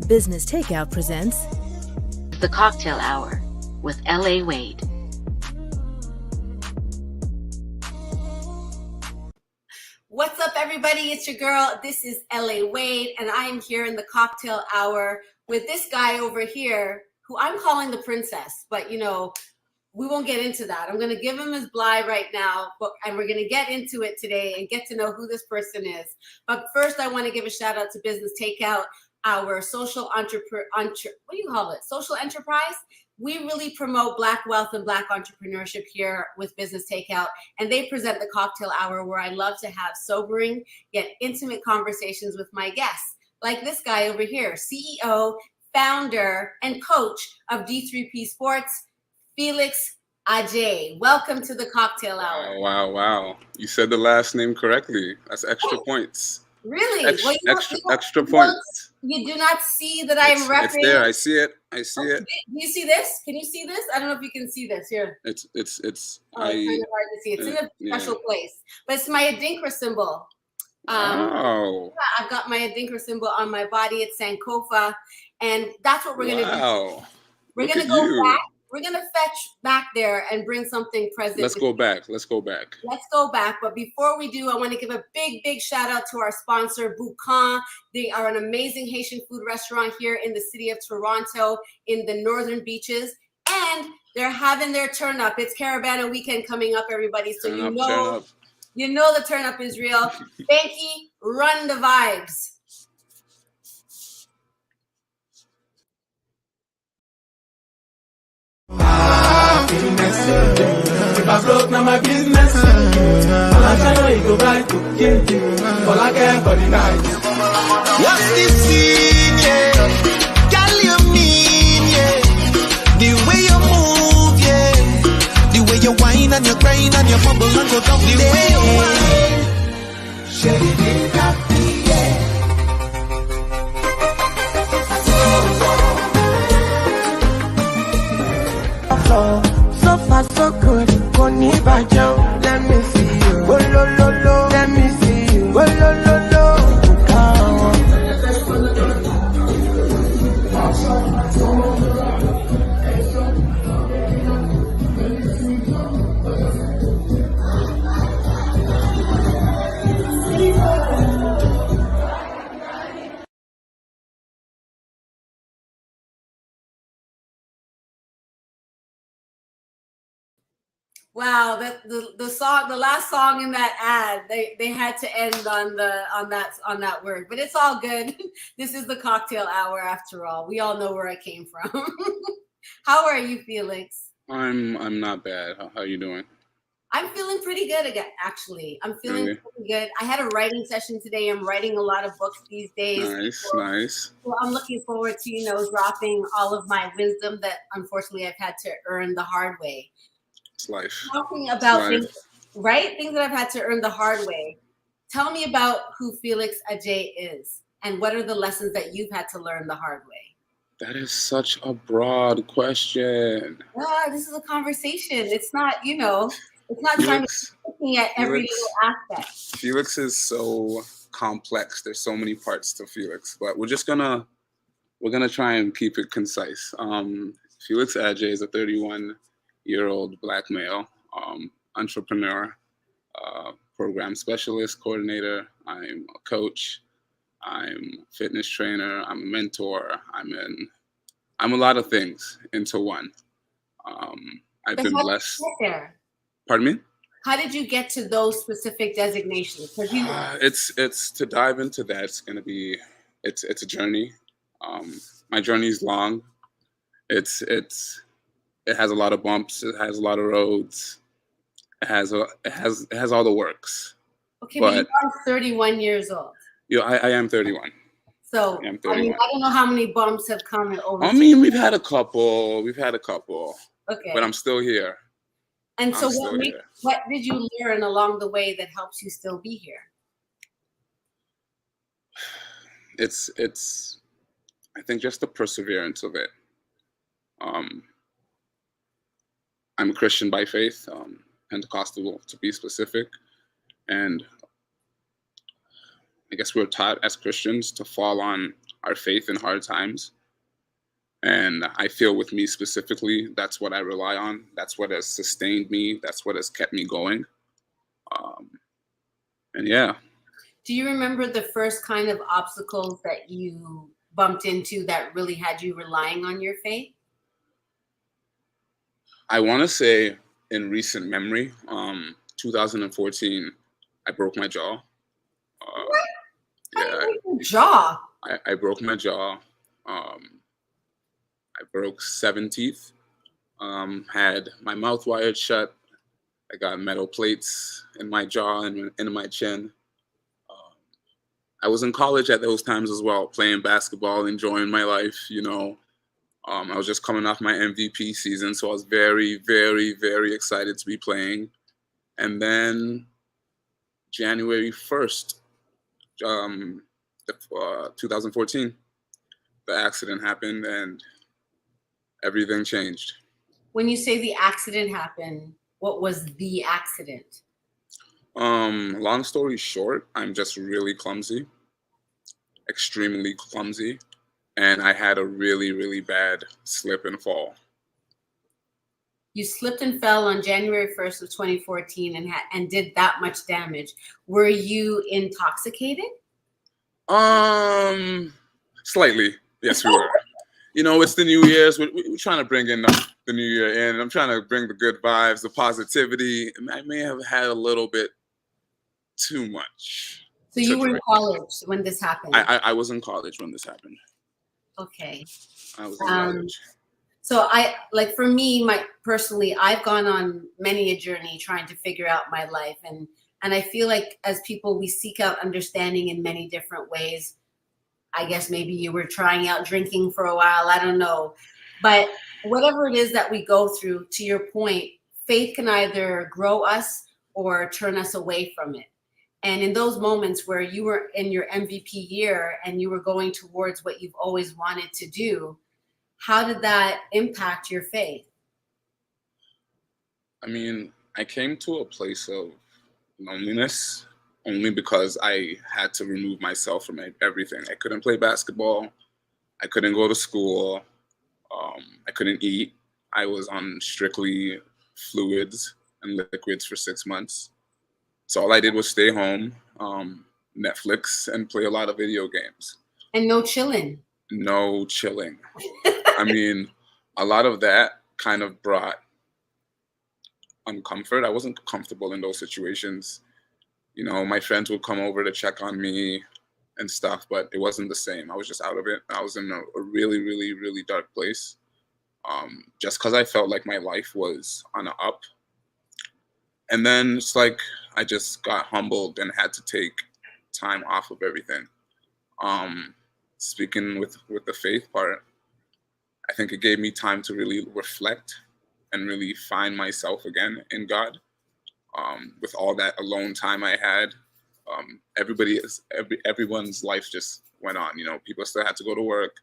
Business Takeout presents The CockTale Hour with L.A. Wade. What's up, everybody? It's your girl. This is L.A. Wade, and I am here in the CockTale Hour with this guy over here who I'm calling the princess, but we won't get into that. I'm going to give him his bly right now, and we're going to get into it today and get to know who this person is. But first, I want to give a shout out to Business Takeout, our social social enterprise. We really promote Black wealth and Black entrepreneurship here with Business Takeout, and they present the CockTale Hour, where I love to have sobering yet intimate conversations with my guests, like this guy over here, CEO, founder, and coach of D3P Sports, Felix Adjei. Welcome to the CockTale Hour. Wow. You said the last name correctly. That's extra points. Really? Extra points. You do not see that I'm repping. It's there. I see it. Do you see this? Can you see this? I don't know if you can see this here. It's it's kind of hard to see. It's in a special place, but it's my Adinkra symbol. I've got my Adinkra symbol on my body. It's Sankofa, and that's what we're gonna do. We're gonna go back. We're going to fetch back there and bring something present. Let's go back. But before we do, I want to give a big shout out to our sponsor, Boucan. They are an amazing Haitian food restaurant here in the city of Toronto in the northern beaches. And they're having their turn up. It's Caravana weekend coming up, everybody. So you know the turn up is real. Banky, run the vibes. If I broke, now my business. All I try to go right to kill. All I care for the night. What's this scene, yeah? Girl, you mean, yeah? The way you move, yeah. The way you whine and you grind and you bubble and go down the way you whine. Shady got me, yeah. So far so good, Koni Bajo, let me see you. Oh lo lo lo, let me see you. Oh lo lo lo, Wow, the last song in that ad, they had to end on that word, but it's all good. This is the CockTale Hour after all. We all know where I came from. How are you, Felix? I'm not bad. How are you doing? I'm feeling pretty good again, actually. I'm feeling pretty good. I had a writing session today. I'm writing a lot of books these days. Nice. Well, I'm looking forward to, dropping all of my wisdom that unfortunately I've had to earn the hard way. It's life. Talking about things that I've had to earn the hard way. Tell me about who Felix Adjei is and what are the lessons that you've had to learn the hard way? That is such a broad question. This is a conversation. It's not, it's not trying to looking at every little aspect. Felix is so complex. There's so many parts to Felix, but we're gonna try and keep it concise. Felix Adjei is a 31-year-old Black male, entrepreneur, program specialist, coordinator. I'm a coach. I'm a fitness trainer. I'm a mentor. I'm a lot of things into one. I've been blessed. Pardon me? How did you get to those specific designations? It's to dive into that. It's a journey. My journey is long. It has a lot of bumps. It has a lot of roads. It has all the works. Okay, but you are 31 years old. I am 31. So I don't know how many bumps have come over. We've had a couple. Okay. But I'm still here. And so what did you learn along the way that helps you still be here? It's I think just the perseverance of it. I'm a Christian by faith, Pentecostal to be specific, and I guess we're taught as Christians to fall on our faith in hard times. And I feel with me specifically, that's what I rely on. That's what has sustained me. That's what has kept me going. And yeah. Do you remember the first kind of obstacles that you bumped into that really had you relying on your faith? I want to say in recent memory, 2014, I broke my jaw. What? Yeah, How do you break your jaw? I broke my jaw. I broke 7 teeth. Had my mouth wired shut. I got metal plates in my jaw and in my chin. I was in college at those times as well, playing basketball, enjoying my life, you know. I was just coming off my MVP season, so I was very, very, very excited to be playing. And then January 1st, 2014, the accident happened and everything changed. When you say the accident happened, what was the accident? Long story short, I'm just really clumsy, extremely clumsy. And I had a really, really bad slip and fall. You slipped and fell on January 1st of 2014 and did that much damage. Were you intoxicated? Slightly. Yes, we were. You know, it's the New Year's. We're trying to bring in the New Year in. I'm trying to bring the good vibes, the positivity. I may have had a little bit too much. So you were in college when this happened? I was in college when this happened. Okay. I was in college. So for me, personally, I've gone on many a journey trying to figure out my life. And I feel like as people, we seek out understanding in many different ways. I guess maybe you were trying out drinking for a while. I don't know. But whatever it is that we go through, to your point, faith can either grow us or turn us away from it. And in those moments where you were in your MVP year and you were going towards what you've always wanted to do, how did that impact your faith? I mean, I came to a place of loneliness only because I had to remove myself from everything. I couldn't play basketball. I couldn't go to school. I couldn't eat. I was on strictly fluids and liquids for 6 months. So all I did was stay home, Netflix, and play a lot of video games. And no chilling. No chilling. I mean, a lot of that kind of brought uncomfort. I wasn't comfortable in those situations. You know, my friends would come over to check on me and stuff, but it wasn't the same. I was just out of it. I was in a really, really, really dark place. Just because I felt like my life was on an up. And then it's like I just got humbled and had to take time off of everything. Speaking with the faith part, I think it gave me time to really reflect and really find myself again in God. With all that alone time I had, everyone's life just went on. You know, people still had to go to work.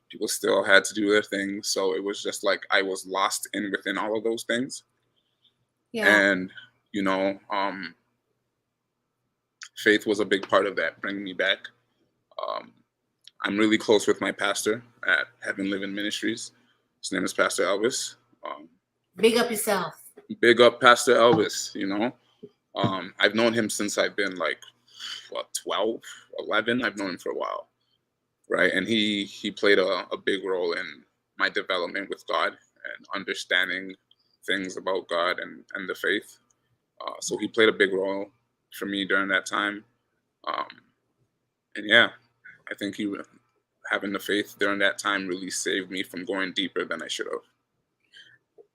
People still had to do their thing. So it was just like I was lost within all of those things. Yeah. And, you know, faith was a big part of that, bringing me back. I'm really close with my pastor at Heaven Living Ministries. His name is Pastor Elvis. Big up yourself. Big up Pastor Elvis, you know. I've known him since I've been 12, 11. I've known him for a while, right? And he played a big role in my development with God and understanding things about God and the faith. So he played a big role for me during that time. And yeah, I think having the faith during that time really saved me from going deeper than I should have.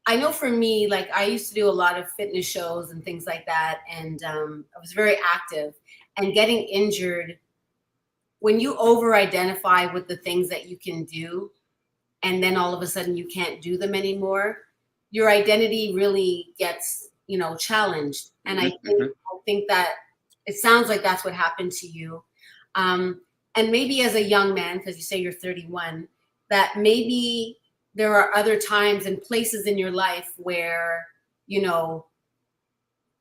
I know for me, I used to do a lot of fitness shows and things like that. And I was very active. And getting injured, when you over-identify with the things that you can do, and then all of a sudden you can't do them anymore, your identity really gets, challenged. And I think that it sounds like that's what happened to you. And maybe as a young man, because you say you're 31, that maybe there are other times and places in your life where,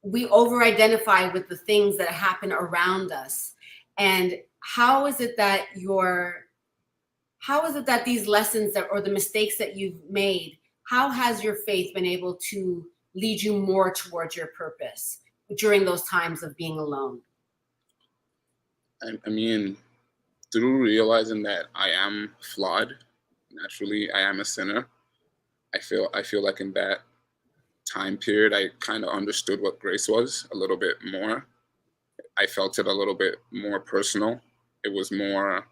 we over-identify with the things that happen around us. And how is it that your how is it that these lessons that, or the mistakes that you've made, how has your faith been able to lead you more towards your purpose during those times of being alone? I mean, through realizing that I am flawed, naturally, I am a sinner. I feel like in that time period, I kind of understood what grace was a little bit more. I felt it a little bit more personal. It was more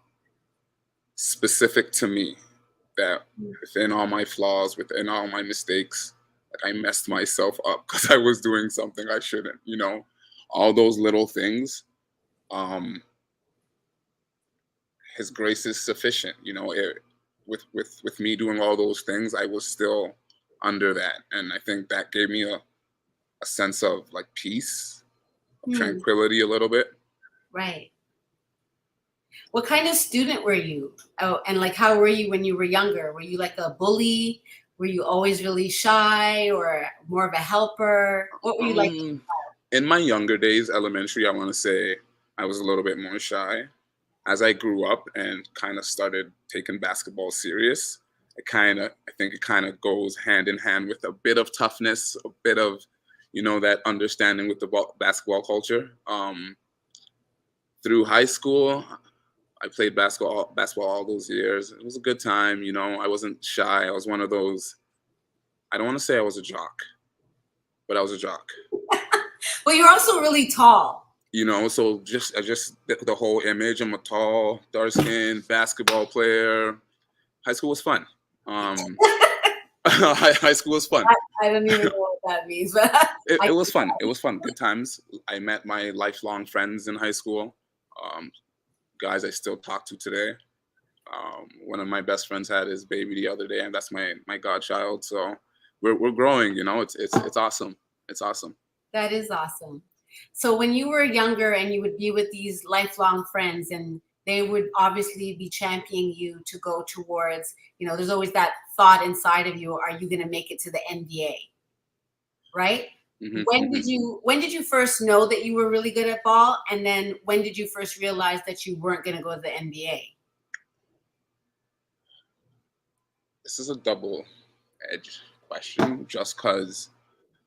specific to me that within all my flaws, within all my mistakes, like I messed myself up because I was doing something I shouldn't, you know, all those little things. Um, His grace is sufficient, you know. With me doing all those things, I was still under that, and I think that gave me a sense of like peace, tranquility, a little bit. Right. What kind of student were you? Oh, and like, how were you when you were younger? Were you like a bully? Were you always really shy, or more of a helper? What were you like? In my younger days, elementary, I want to say I was a little bit more shy. As I grew up and kind of started taking basketball serious, I think it kind of goes hand in hand with a bit of toughness, a bit of, you know, that understanding with the basketball culture. Through high school, I played basketball all those years. It was a good time, you know. I wasn't shy. I was one of those. I don't want to say I was a jock, but I was a jock. Well, you're also really tall. You know, so just the whole image. I'm a tall, dark-skinned basketball player. High school was fun. High school was fun. I don't even know what that means, but it was fun. It was fun. Good times. I met my lifelong friends in high school. Guys I still talk to today. One of my best friends had his baby the other day, and that's my godchild. So we're growing. You know, it's awesome. It's awesome. That is awesome. So when you were younger and you would be with these lifelong friends, and they would obviously be championing you to go towards, you know, there's always that thought inside of you, are you going to make it to the NBA? Right? Mm-hmm, when did you first know that you were really good at ball? And then when did you first realize that you weren't going to go to the NBA? This is a double-edged question, just because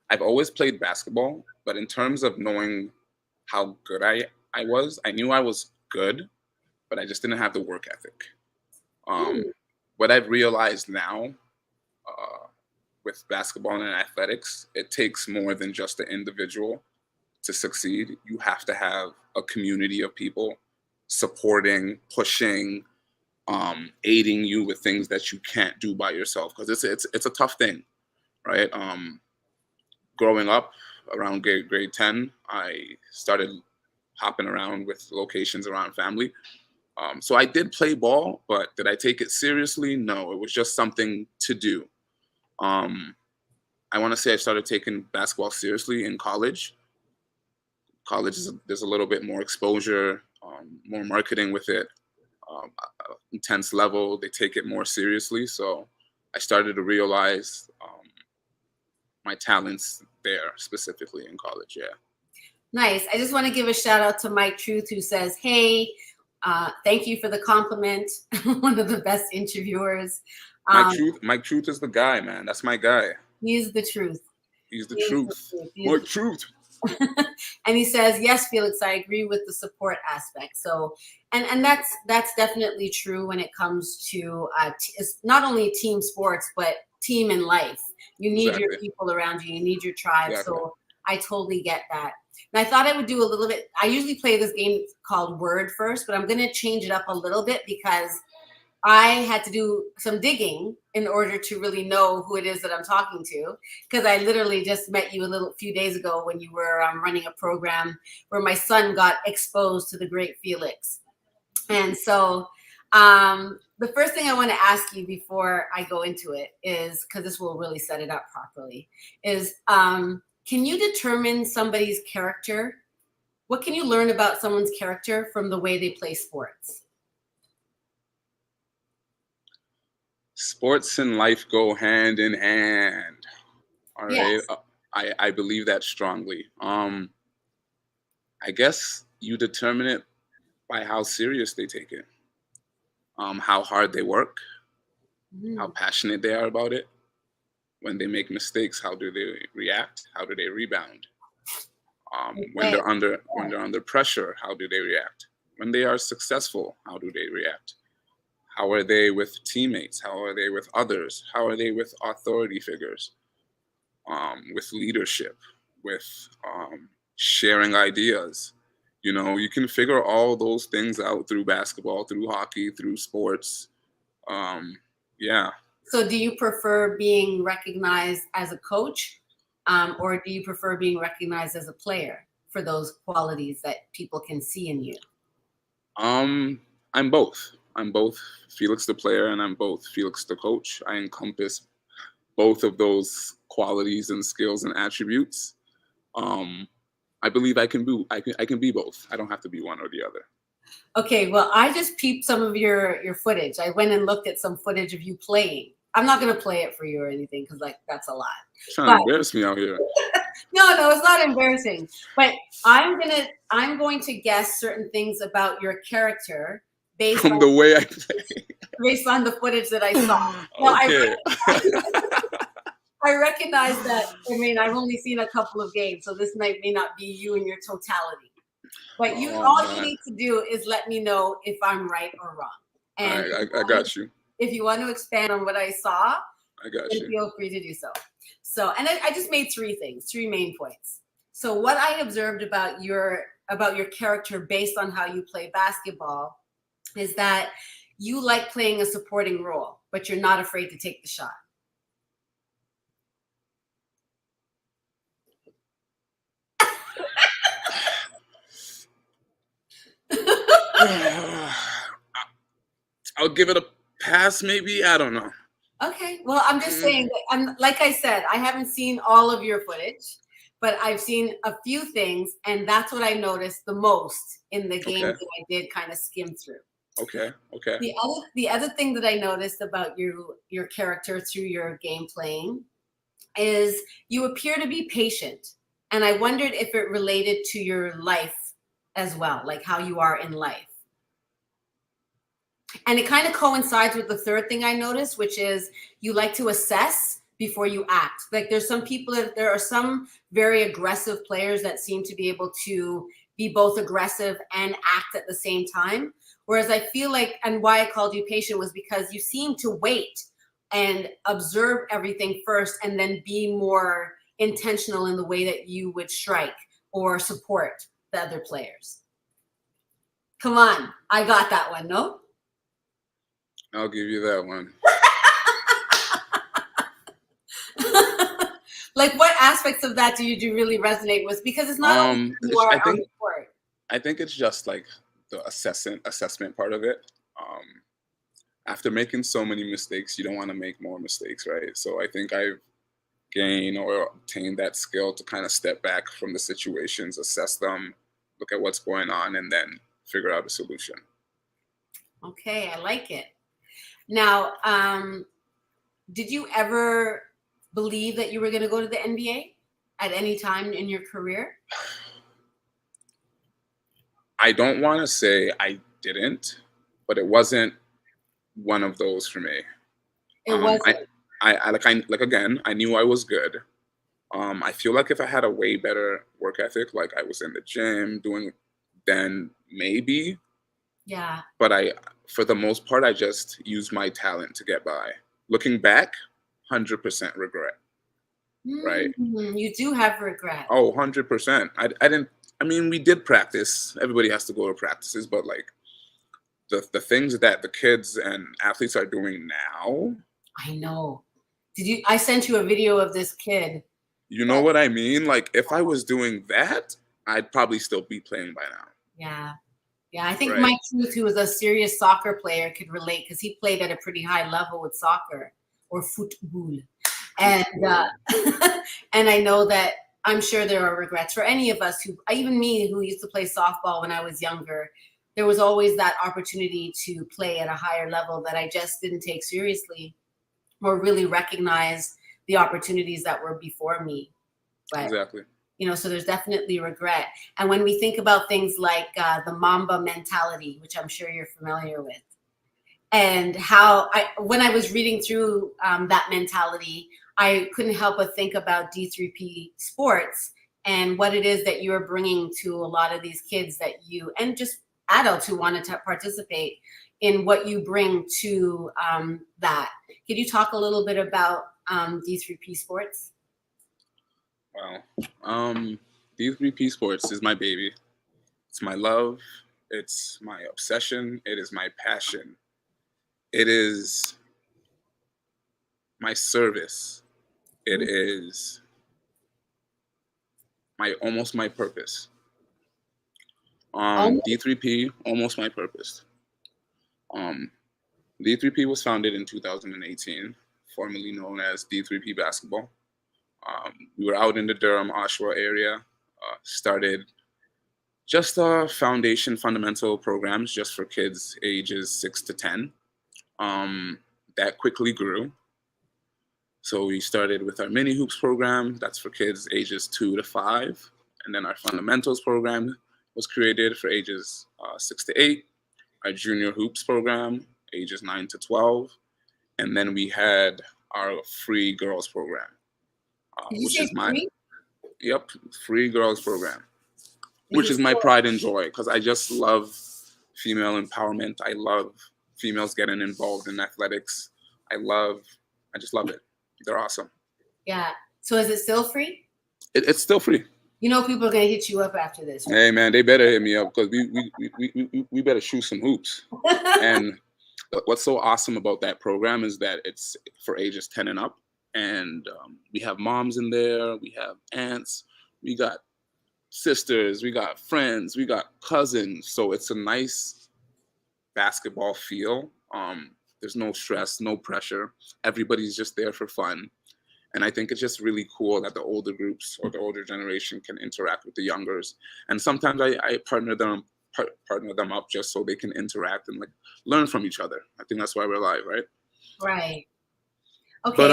I've always played basketball, but in terms of knowing how good I was, I knew I was good, but I just didn't have the work ethic. What I've realized now with basketball and athletics, it takes more than just the individual to succeed. You have to have a community of people supporting, pushing, aiding you with things that you can't do by yourself, because it's a tough thing, right? Growing up around grade 10, I started hopping around with locations around family. So I did play ball, but did I take it seriously? No, it was just something to do. I want to say I started taking basketball seriously in college. There's a little bit more exposure, more marketing with it, intense level. They take it more seriously. So I started to realize my talents there, specifically in college. Yeah. Nice. I just want to give a shout out to Mike Truth, who says, hey, thank you for the compliment. One of the best interviewers. Mike Truth is the guy, man. That's my guy. He's the truth. He's the truth. Mike Truth. And he says, yes, Felix, I agree with the support aspect. So, and that's definitely true when it comes to it's not only team sports, but team in life. You need your people around you. You need your tribe. Exactly. So I totally get that. And I thought I would do a little bit. I usually play this game called Word First, but I'm going to change it up a little bit because I had to do some digging in order to really know who it is that I'm talking to. Because I literally just met you a few days ago when you were running a program where my son got exposed to the great Felix. And so the first thing I want to ask you before I go into it is, because this will really set it up properly, is can you determine somebody's character? What can you learn about someone's character from the way they play sports? Sports and life go hand in hand. All right. Yes. I believe that strongly. I guess you determine it by how serious they take it. how hard they work, how Mm. passionate they are about it. When they make mistakes, how do they react? How do they rebound? When Okay. they're under pressure, how do they react? When they are successful, how do they react? How are they with teammates? How are they with others? How are they with authority figures? With leadership, with sharing ideas. You know, you can figure all those things out through basketball, through hockey, through sports. Yeah. So do you prefer being recognized as a coach, or do you prefer being recognized as a player for those qualities that people can see in you? I'm both. I'm both Felix the player and I'm both Felix the coach. I encompass both of those qualities and skills and attributes. I believe I can be both. I don't have to be one or the other. Okay, well, I just peeped some of your footage. I went and looked at some footage of you playing. I'm not gonna play it for you or anything because like that's a lot. Trying But to embarrass me out here. no, it's not embarrassing. But I'm going to guess certain things about your character based From on the way I play. the footage that I saw. Now, Okay. I recognize that. I mean, I've only seen a couple of games, so this may not be you in your totality. But all you need to do is let me know if I'm right or wrong. And I got you. if you want to expand on what I saw, I got then you. feel free to do so. So, and I just made three main points. So, what I observed about your character based on how you play basketball is that you like playing a supporting role, but you're not afraid to take the shot. I'll give it a pass, maybe. I don't know. Okay. Well, I'm just saying that like I said, I haven't seen all of your footage, but I've seen a few things, and that's what I noticed the most in the games that I did kind of skim through. Okay. The other thing that I noticed about your character through your game playing is you appear to be patient, and I wondered if it related to your life as well, like how you are in life. And it kind of coincides with the third thing I noticed, which is you like to assess before you act. Like there are some very aggressive players that seem to be able to be both aggressive and act at the same time. Whereas I feel like, and why I called you patient was because you seem to wait and observe everything first and then be more intentional in the way that you would strike or support the other players. Come on, I got that one, no? I'll give you that one. Like, what aspects of that do you really resonate with? Because it's not only who you are on the court. I think it's just like the assessment part of it. After making so many mistakes, you don't want to make more mistakes, right? So I think I've gained or obtained that skill to kind of step back from the situations, assess them, look at what's going on, and then figure out a solution. Okay, I like it. Now, did you ever believe that you were going to go to the NBA at any time in your career? I don't want to say I didn't, but it wasn't one of those for me. It wasn't. Again, I knew I was good. I feel like if I had a way better work ethic, like I was in the gym doing, then maybe. Yeah. But for the most part, I just used my talent to get by. Looking back, 100% regret. Right? You do have regret. Oh, 100%. I mean, we did practice. Everybody has to go to practices, but like the things that the kids and athletes are doing now. I know. I sent you a video of this kid. You know what I mean? Like if I was doing that, I'd probably still be playing by now. Yeah. Yeah, I think Mike Truth, who was a serious soccer player, could relate because he played at a pretty high level with soccer or football. And and I know that I'm sure there are regrets for any of us even me who used to play softball when I was younger. There was always that opportunity to play at a higher level that I just didn't take seriously or really recognize the opportunities that were before me. But, exactly. So there's definitely regret. And when we think about things like the Mamba mentality, which I'm sure you're familiar with, and how when I was reading through that mentality, I couldn't help but think about D3P sports and what it is that you are bringing to a lot of these kids that you, and just adults who want to participate in what you bring to that. Could you talk a little bit about D3P sports? Wow. D3P sports is my baby. It's my love. It's my obsession. It is my passion. It is my service. It is almost my purpose. D3P, almost my purpose. D3P was founded in 2018, formerly known as D3P Basketball. We were out in the Durham, Oshawa area, started just fundamental programs just for kids ages 6 to 10. That quickly grew. So we started with our mini hoops program, that's for kids ages 2 to 5. And then our fundamentals program was created for ages 6 to 8. Our junior hoops program, ages 9 to 12. And then we had our free girls program, which is free girls program, which is my pride and joy, because I just love female empowerment. I love females getting involved in athletics. I just love it. They're awesome. Yeah. So is it still free? It's still free. You know, people are gonna hit you up after this. Right? Hey man, they better hit me up, because we better shoot some hoops. And what's so awesome about that program is that it's for ages 10 and up, and we have moms in there, we have aunts, we got sisters, we got friends, we got cousins. So it's a nice basketball feel. There's no stress, no pressure. Everybody's just there for fun. And I think it's just really cool that the older groups or the older generation can interact with the youngers. And sometimes I partner them up just so they can interact and like learn from each other. I think that's why we're live, right? Right. Okay. But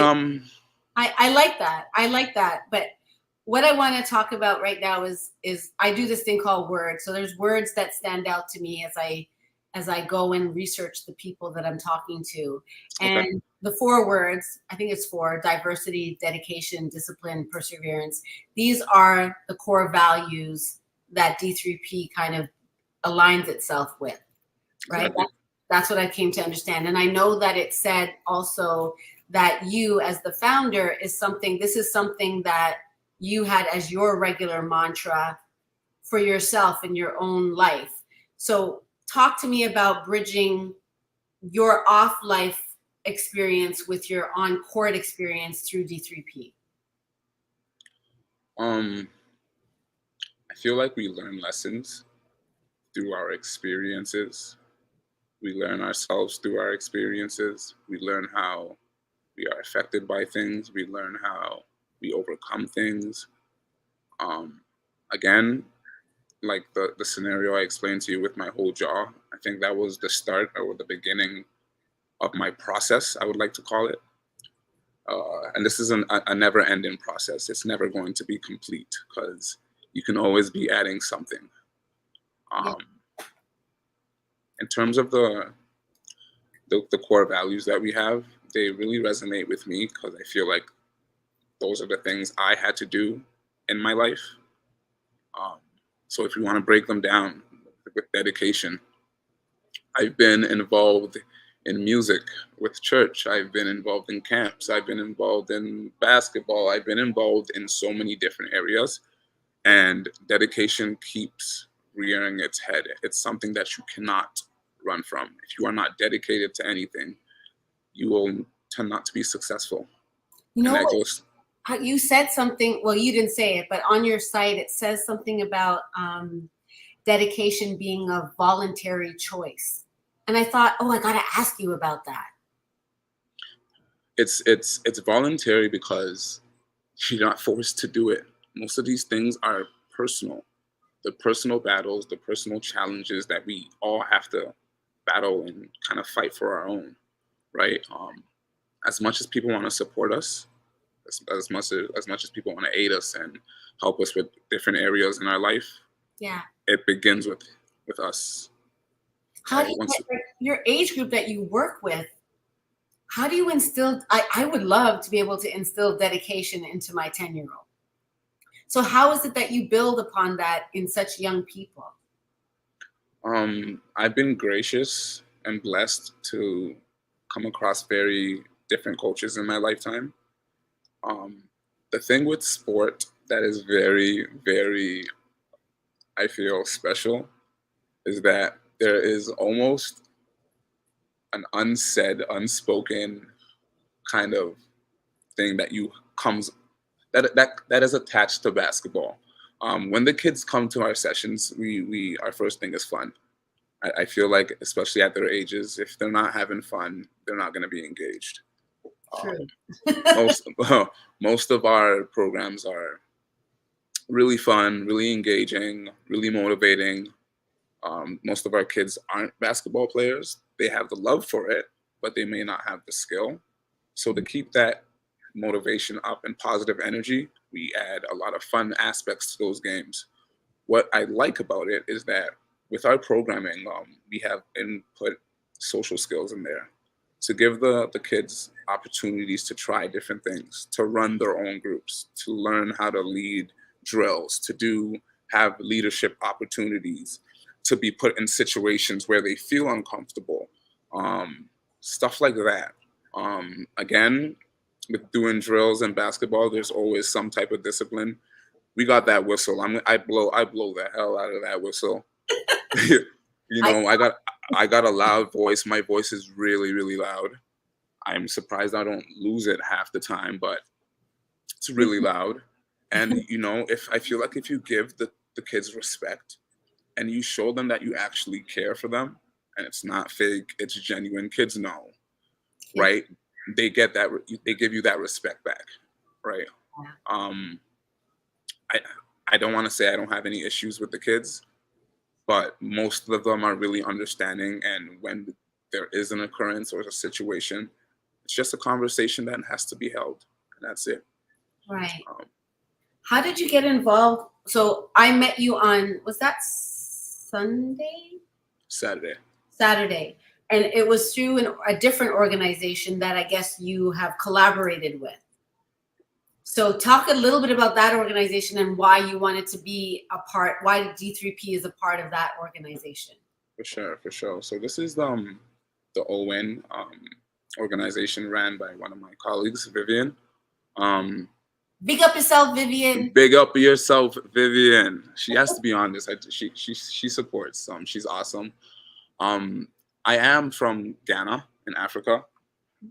I like that. I like that. But what I want to talk about right now is I do this thing called words. So there's words that stand out to me as I go and research the people that I'm talking to. And the 4 words, I think it's 4: diversity, dedication, discipline, perseverance. These are the core values that D3P kind of aligns itself with, right? Exactly. That's what I came to understand. And I know that it said also that you as the founder this is something that you had as your regular mantra for yourself in your own life. So talk to me about bridging your off-life experience with your on-court experience through D3P. I feel like we learn lessons through our experiences. We learn ourselves through our experiences. We learn how we are affected by things. We learn how we overcome things. Again, like the scenario I explained to you with my whole jaw, I think that was the start or the beginning of my process, I would like to call it. And this is a never-ending process. It's never going to be complete, because you can always be adding something. In terms of the core values that we have, they really resonate with me, because I feel like those are the things I had to do in my life. So if you want to break them down with dedication, I've been involved in music with church. I've been involved in camps. I've been involved in basketball. I've been involved in so many different areas, and dedication keeps rearing its head. It's something that you cannot run from. If you are not dedicated to anything, you will tend not to be successful. You know what? You said something, well, you didn't say it, but on your site, it says something about dedication being a voluntary choice. And I thought, I got to ask you about that. It's voluntary because you're not forced to do it. Most of these things are personal. The personal battles, the personal challenges that we all have to battle and kind of fight for our own, right? As much as people want to support us, as much as people want to aid us and help us with different areas in our life, yeah, it begins with us. How do your age group that you work with, how do you instill? I would love to be able to instill dedication into my 10-year-old. So how is it that you build upon that in such young people? I've been gracious and blessed to come across very different cultures in my lifetime. The thing with sport that is very, very, I feel, special is that there is almost an unsaid, unspoken kind of thing that that is attached to basketball. When the kids come to our sessions, our first thing is fun. I feel like, especially at their ages, if they're not having fun, they're not going to be engaged. Most of our programs are really fun, really engaging, really motivating. Most of our kids aren't basketball players. They have the love for it, but they may not have the skill. So to keep that motivation up and positive energy, we add a lot of fun aspects to those games. What I like about it is that with our programming, we have input social skills in there to give the kids opportunities to try different things, to run their own groups, to learn how to lead drills, to have leadership opportunities, to be put in situations where they feel uncomfortable, stuff like that. Again, with doing drills and basketball, there's always some type of discipline. We got that whistle. I blow the hell out of that whistle. I got a loud voice. My voice is really, really loud. I'm surprised I don't lose it half the time, but it's really loud. And if I feel like if you give the kids respect and you show them that you actually care for them and it's not fake, it's genuine, kids know, right? They get that, they give you that respect back, right? I don't want to say I don't have any issues with the kids, but most of them are really understanding. And when there is an occurrence or a situation, it's just a conversation that has to be held, and that's it. Right. How did you get involved? So I met you on, was that Sunday? Saturday. And it was through a different organization that I guess you have collaborated with. So talk a little bit about that organization and why you wanted to be a part, why D3P is a part of that organization. For sure. So this is the OWIN organization ran by one of my colleagues, Vivian. Big up yourself, Vivian. Big up yourself, Vivian. She has to be on this. She supports. She's awesome. I am from Ghana in Africa.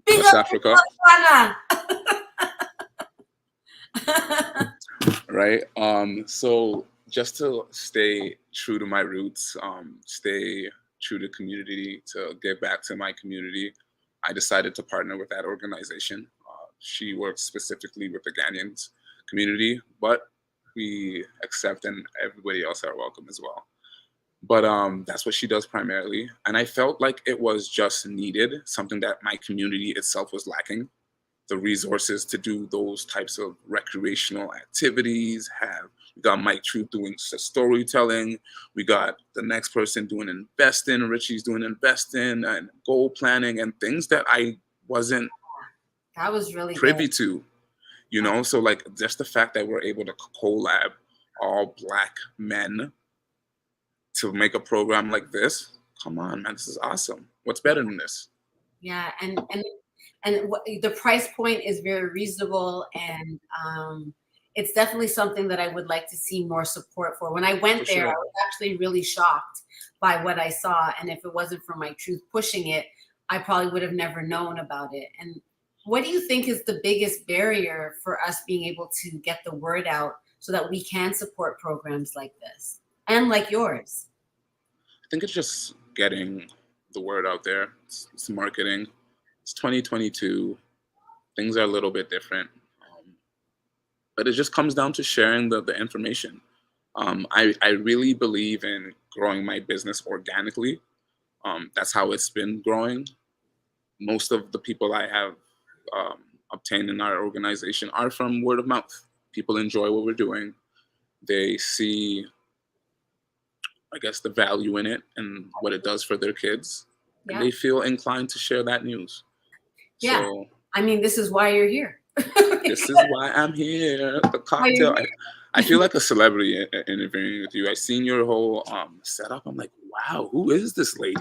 West Africa. Ghana. Right. So just to stay true to my roots, stay true to community, to give back to my community, I decided to partner with that organization. She works specifically with the Ghanaian community, but we accept and everybody else are welcome as well. But that's what she does primarily. And I felt like it was just needed, something that my community itself was lacking. The resources to do those types of recreational activities. We got Mike Truth doing storytelling. We got the next person doing investing. Richie's doing investing and goal planning and things that I wasn't privy to, So like just the fact that we're able to collab all Black men to make a program like this. Come on, man, this is awesome. What's better than this? Yeah, and the price point is very reasonable, and it's definitely something that I would like to see more support for. When I went there, I was actually really shocked by what I saw, and if it wasn't for my Truth pushing it, I probably would have never known about it. And what do you think is the biggest barrier for us being able to get the word out so that we can support programs like this and like yours? I think it's just getting the word out there. It's marketing. It's 2022. Things are a little bit different. But it just comes down to sharing the information. I really believe in growing my business organically. That's how it's been growing. Most of the people I have obtained in our organization are from word of mouth. People enjoy what we're doing. They see, I guess, the value in it and what it does for their kids. Yeah. and they feel inclined to share that news. Yeah. So I mean, this is why you're here. this is why I'm here. The cocktail. I feel like a celebrity interviewing with you. I seen your whole setup. I'm like, wow, who is this lady?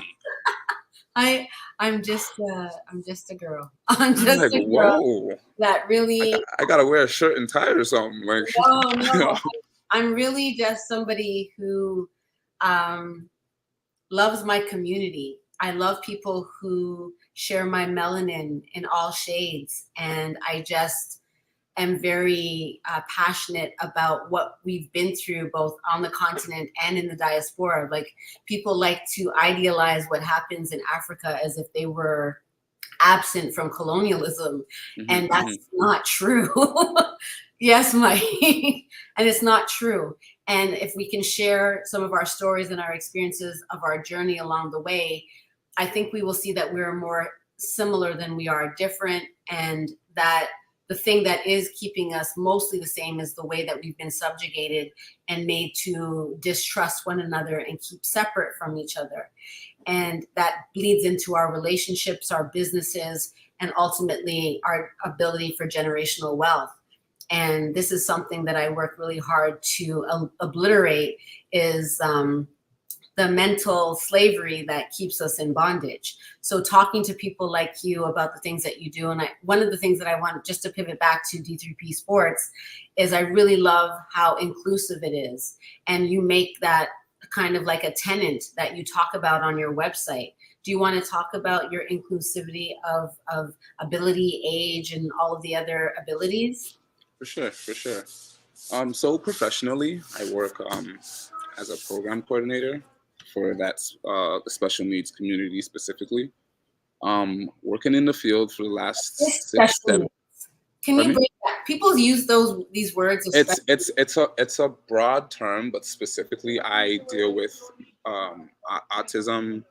I'm just a girl. I'm just like, a girl whoa. that really. I gotta wear a shirt and tie or something. Like, No. I'm really just somebody who loves my community. I love people who share my melanin in all shades, and I just am very passionate about what we've been through both on the continent and in the diaspora. Like, people like to idealize what happens in Africa as if they were absent from colonialism, and that's not true. Yes, Mike. And it's not true. And if we can share some of our stories and our experiences of our journey along the way, I think we will see that we're more similar than we are different, and that the thing that is keeping us mostly the same is the way that we've been subjugated and made to distrust one another and keep separate from each other. And that bleeds into our relationships, our businesses, and ultimately our ability for generational wealth. And this is something that I work really hard to obliterate, is the mental slavery that keeps us in bondage. So talking to people like you about the things that you do, and one of the things that I want, just to pivot back to D3P Sports, is I really love how inclusive it is. And you make that kind of like a tenant that you talk about on your website. Do you want to talk about your inclusivity of ability, age, and all of the other abilities? For sure. So professionally, I work as a program coordinator for that the special needs community specifically. Working in the field for the last 6, 7. Can you break that? People use these words. It's a broad term, but specifically, I deal with autism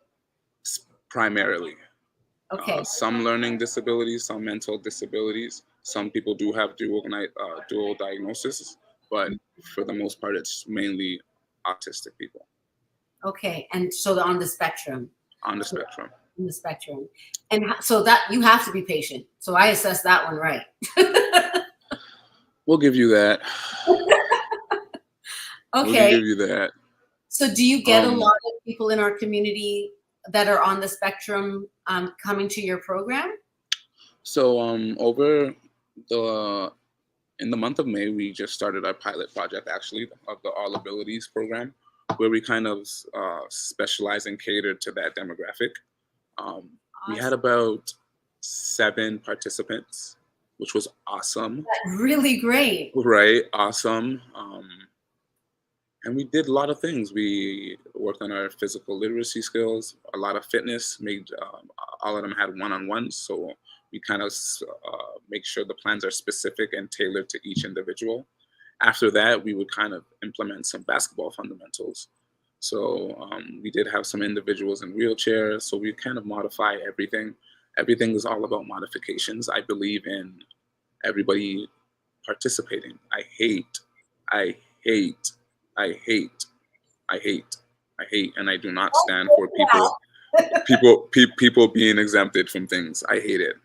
primarily. Okay. Some learning disabilities, some mental disabilities. Some people do have dual diagnosis, but for the most part, it's mainly autistic people. Okay, and so on the spectrum. On the spectrum. In the spectrum, and so that you have to be patient. So I assessed that one right. We'll give you that. Okay. We'll give you that. So do you get a lot of people in our community that are on the spectrum coming to your program? So in the month of May, we just started our pilot project, actually, of the All Abilities program, where we kind of specialize and cater to that demographic. Awesome. We had about 7 participants, which was awesome. That's really great. Right, awesome. And we did a lot of things. We worked on our physical literacy skills, a lot of fitness, made all of them had one-on-ones. So we kind of make sure the plans are specific and tailored to each individual. After that, we would kind of implement some basketball fundamentals. So we did have some individuals in wheelchairs. So we kind of modify everything. Everything is all about modifications. I believe in everybody participating. I hate, and I do not stand for people being exempted from things. I hate it.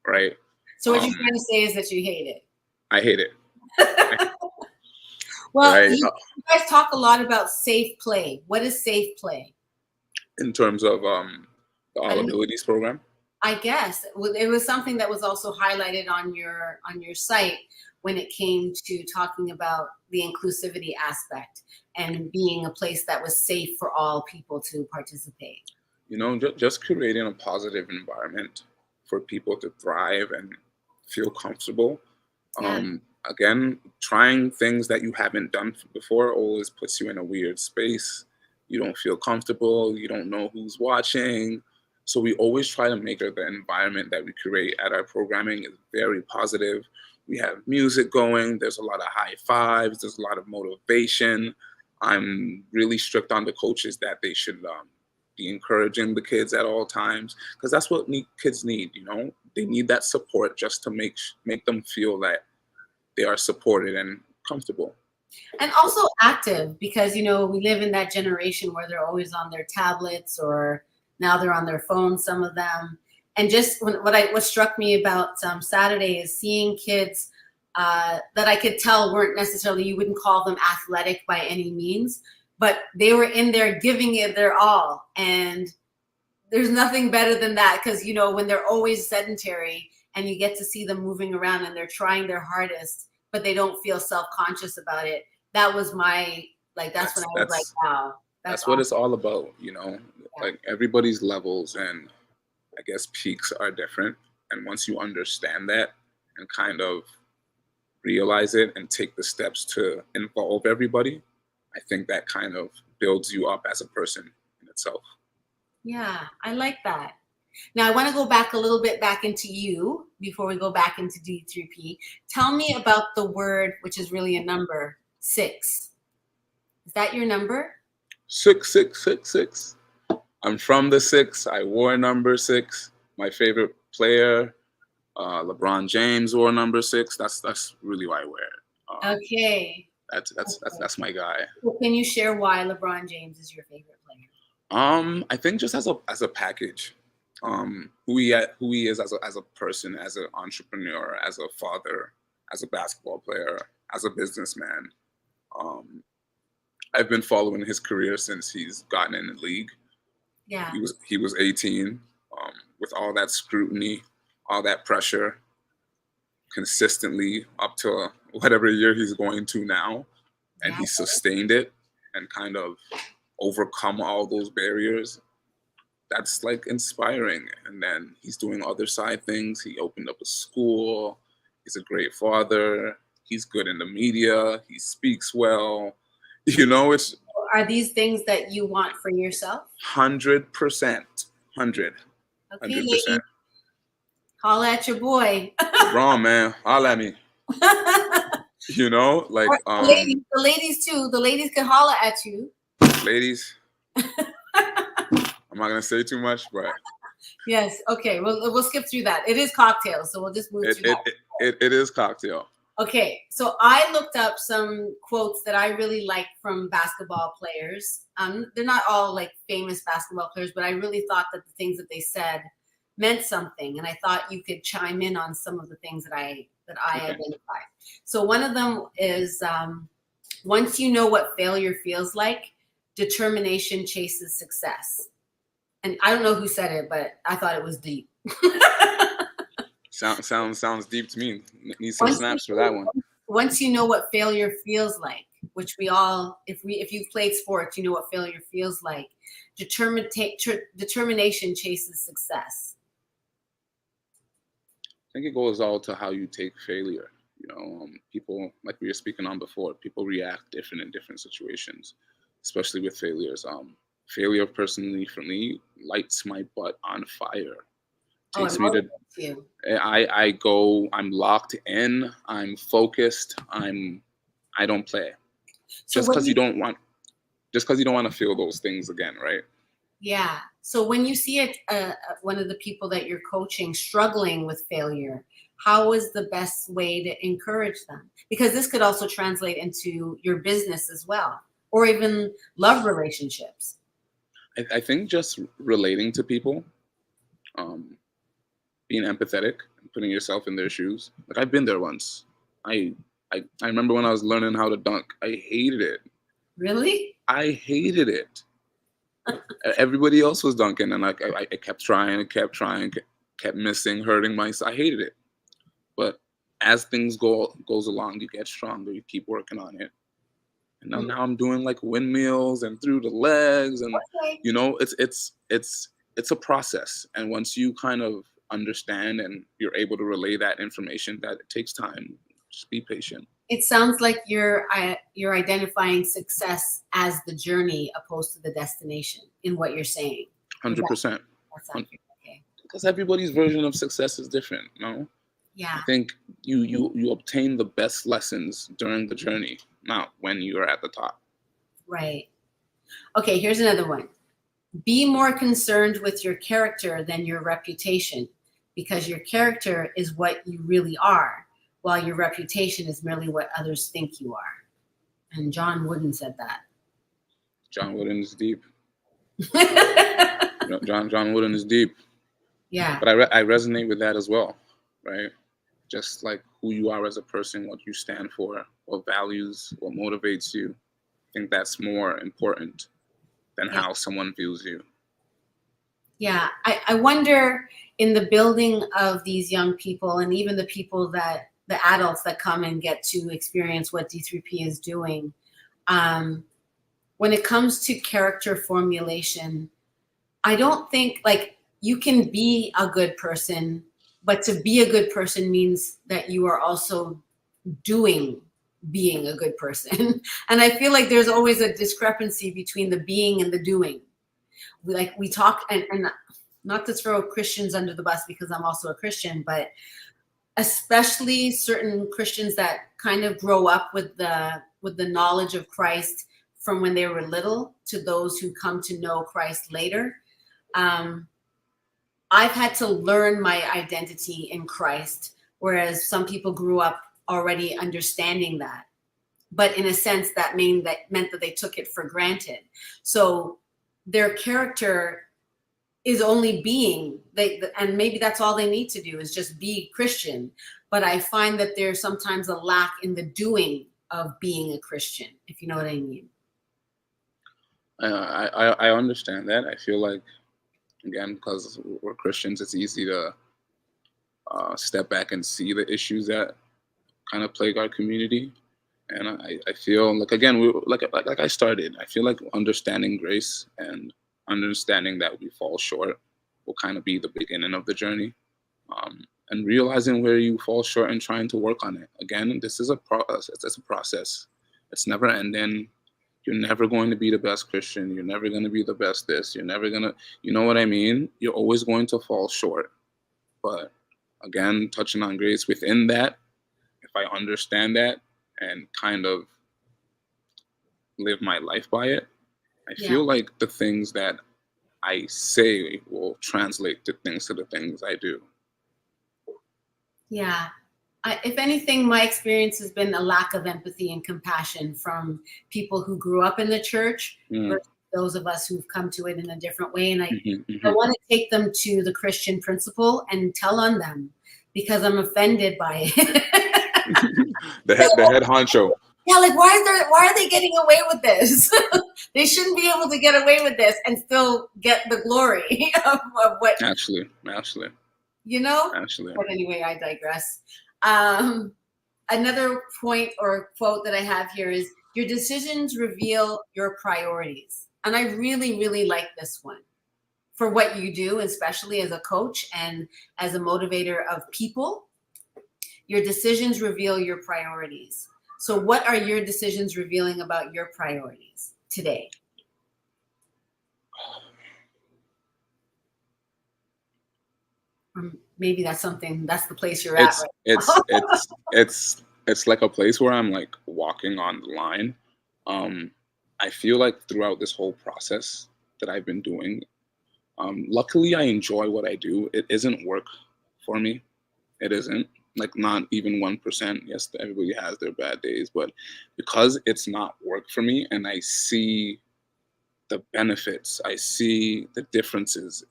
Right? So what you're trying to say is that you hate it. I hate it. Well, right? You guys talk a lot about safe play. What is safe play? In terms of the All Abilities program? I guess it was something that was also highlighted on your site when it came to talking about the inclusivity aspect and being a place that was safe for all people to participate. You know, just creating a positive environment for people to thrive and feel comfortable. Yeah. Again, trying things that you haven't done before always puts you in a weird space. You don't feel comfortable. You don't know who's watching. So we always try to make sure the environment that we create at our programming is very positive. We have music going. There's a lot of high fives. There's a lot of motivation. I'm really strict on the coaches that they should be encouraging the kids at all times, because that's what kids need. You know, they need that support just to make them feel that they are supported and comfortable. And also active, because, you know, we live in that generation where they're always on their tablets or Now they're on their phones, some of them. And just what struck me about Saturday is seeing kids that I could tell weren't necessarily, you wouldn't call them athletic by any means, but they were in there giving it their all. And there's nothing better than that, because, you know, when they're always sedentary and you get to see them moving around and they're trying their hardest, but they don't feel self-conscious about it. That was my, like, that's when I was like, wow. That's what it's all about, you know, like everybody's levels and I guess peaks are different. And once you understand that and kind of realize it and take the steps to involve everybody, I think that kind of builds you up as a person in itself. Yeah, I like that. Now I want to go back a little bit back into you before we go back into D3P. Tell me about the word, which is really a number, 6. Is that your number? 666. I'm from the 6. I wore number 6. My favorite player, LeBron James, wore number 6. That's really why I wear it. Okay. That's my guy. Well, can you share why LeBron James is your favorite player? I think just as a package, who he is as a person, as an entrepreneur, as a father, as a basketball player, as a businessman. I've been following his career since he's gotten in the league. Yeah. He was 18, with all that scrutiny, all that pressure, consistently up to whatever year he's going to now, and he sustained it and kind of overcome all those barriers. That's like inspiring. And then he's doing other side things. He opened up a school. He's a great father. He's good in the media. He speaks well. You know, it's. Are these things that you want for yourself? 100%. 100. Okay, 100%. Holla at your boy. Wrong, man. Holla at me. You know, like the ladies too. The ladies can holla at you. Ladies. I'm not gonna say too much, but yes. Okay. We'll skip through that. It is CockTale, so we'll just move to that. It is CockTale. Okay, so I looked up some quotes that I really like from basketball players. They're not all like famous basketball players, but I really thought that the things that they said meant something, and I thought you could chime in on some of the things that I identified. So one of them is, once you know what failure feels like, determination chases success. And I don't know who said it, but I thought it was deep. Sounds deep to me. Need some snaps for that one. Once you know what failure feels like, which we all, if you've played sports, you know what failure feels like. Determination chases success. I think it goes all to how you take failure. You know, people, like we were speaking on before, people react different in different situations, especially with failures. Failure, personally, for me, lights my butt on fire. Takes me to. I go. I'm locked in. I'm focused. I don't play. So just because you don't want to feel those things again, right? Yeah. So when you see one of the people that you're coaching struggling with failure, how is the best way to encourage them? Because this could also translate into your business as well, or even love relationships. I think just relating to people, being empathetic, and putting yourself in their shoes. Like, I've been there once. I remember when I was learning how to dunk. I hated it. Really? I hated it. Everybody else was dunking, and I kept trying, kept missing, hurting myself. I hated it. But as things goes along, you get stronger. You keep working on it. And now I'm doing like windmills and through the legs, and you know, it's a process. And once you kind of understand and you're able to relay that information, that it takes time. Just be patient. It sounds like you're identifying success as the journey opposed to the destination in what you're saying. 100%. Okay. Because everybody's version of success is different, no? Yeah. I think you obtain the best lessons during the journey, not when you are at the top. Right. Okay, here's another one. Be more concerned with your character than your reputation, because your character is what you really are, while your reputation is merely what others think you are. And John Wooden said that. John Wooden is deep. John Wooden is deep. Yeah. But I resonate with that as well, right? Just like who you are as a person, what you stand for, what values, what motivates you. I think that's more important than how someone views you. Yeah, I wonder in the building of these young people, and even the adults that come and get to experience what D3P is doing, when it comes to character formulation, I don't think like you can be a good person, but to be a good person means that you are also being a good person. And I feel like there's always a discrepancy between the being and the doing. Like we talk, and not to throw Christians under the bus because I'm also a Christian, but especially certain Christians that kind of grow up with the knowledge of Christ from when they were little to those who come to know Christ later. I've had to learn my identity in Christ, whereas some people grew up already understanding that. But in a sense, that meant that they took it for granted. So their character is only being, and maybe that's all they need to do is just be Christian. But I find that there's sometimes a lack in the doing of being a Christian, if you know what I mean. I understand that. I feel like, again, because we're Christians, it's easy to step back and see the issues that kind of plague our community. And I feel like, again, like I started, I feel like understanding grace and understanding that we fall short will kind of be the beginning of the journey. And realizing where you fall short and trying to work on it. Again, this is a process. It's a process. It's never ending. You're never going to be the best Christian. You're never going to be the best this. You're never going to, you know what I mean? You're always going to fall short. But again, touching on grace within that, if I understand that and kind of live my life by it, I feel like the things that I say will translate to the things I do. Yeah. If anything, my experience has been a lack of empathy and compassion from people who grew up in the church versus those of us who've come to it in a different way. And I want to take them to the Christian principle and tell on them because I'm offended by it. the head honcho. Yeah, like why are they getting away with this? They shouldn't be able to get away with this and still get the glory of what. Actually. You know? Actually. But anyway, I digress. Another point or quote that I have here is, your decisions reveal your priorities. And I really, really like this one for what you do, especially as a coach and as a motivator of people. Your decisions reveal your priorities. So what are your decisions revealing about your priorities today? Or maybe that's the place you're at. It's like a place where I'm like walking on the line. I feel like throughout this whole process that I've been doing, luckily I enjoy what I do. It isn't work for me. It isn't. Like not even 1%. Yes, everybody has their bad days, but because it's not work for me and I see the benefits, I see the differences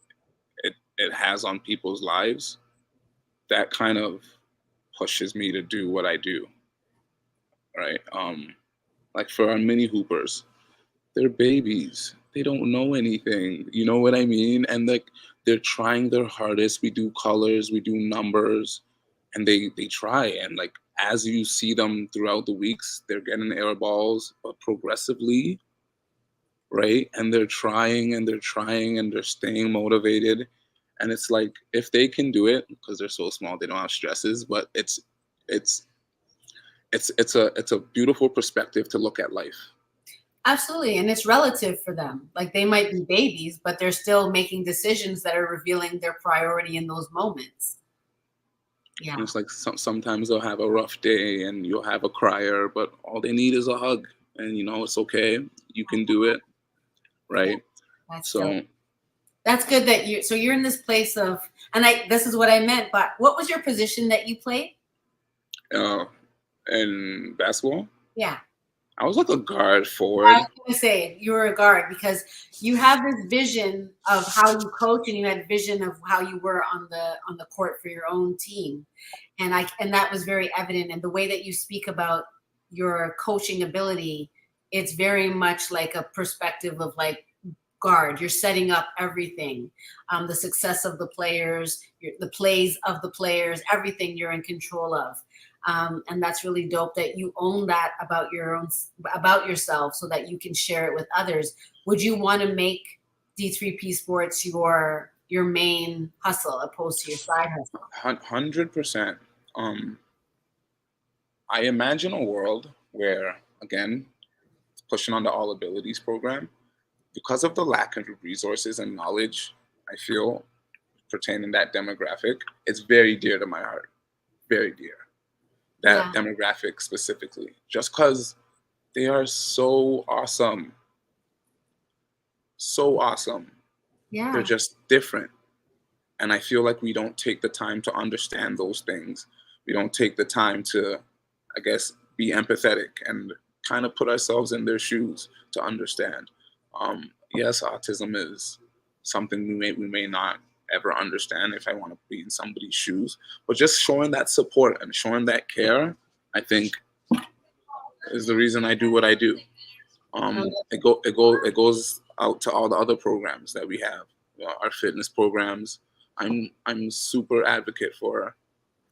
it has on people's lives, that kind of pushes me to do what I do, right? Like for our mini hoopers, they're babies. They don't know anything, you know what I mean? And like they're trying their hardest. We do colors, we do numbers, and they try, and like as you see them throughout the weeks, they're getting air balls, but progressively, right? And they're trying and they're staying motivated. And it's like, if they can do it, because they're so small, they don't have stresses, but it's a beautiful perspective to look at life. Absolutely. And it's relative for them. Like they might be babies, but they're still making decisions that are revealing their priority in those moments. Yeah. And it's like sometimes they'll have a rough day and you'll have a crier, but all they need is a hug, and you know, it's okay. You can do it. Right. That's good that you're in this place of, and this is what I meant, but what was your position that you played? In basketball? Yeah. I was like a guard I forward. was going to say you were a guard because you have this vision of how you coach, and you had vision of how you were on the court for your own team, and that was very evident. And the way that you speak about your coaching ability, it's very much like a perspective of like guard. You're setting up everything, the success of the players, the plays of the players, everything you're in control of. And that's really dope that you own that about yourself so that you can share it with others. Would you want to make D3P Sports your main hustle opposed to your side hustle? 100%. I imagine a world where, again, pushing on the All Abilities program, because of the lack of resources and knowledge, I feel pertaining that demographic, it's very dear to my heart. Very dear. That demographic specifically, just because they are so awesome. So awesome. Yeah. They're just different. And I feel like we don't take the time to understand those things. We don't take the time to, I guess, be empathetic and kind of put ourselves in their shoes to understand. Yes, autism is something we may not ever understand if I want to be in somebody's shoes, but just showing that support and showing that care, I think, is the reason I do what I do. It goes out to all the other programs that we have, our fitness programs. I'm super advocate for.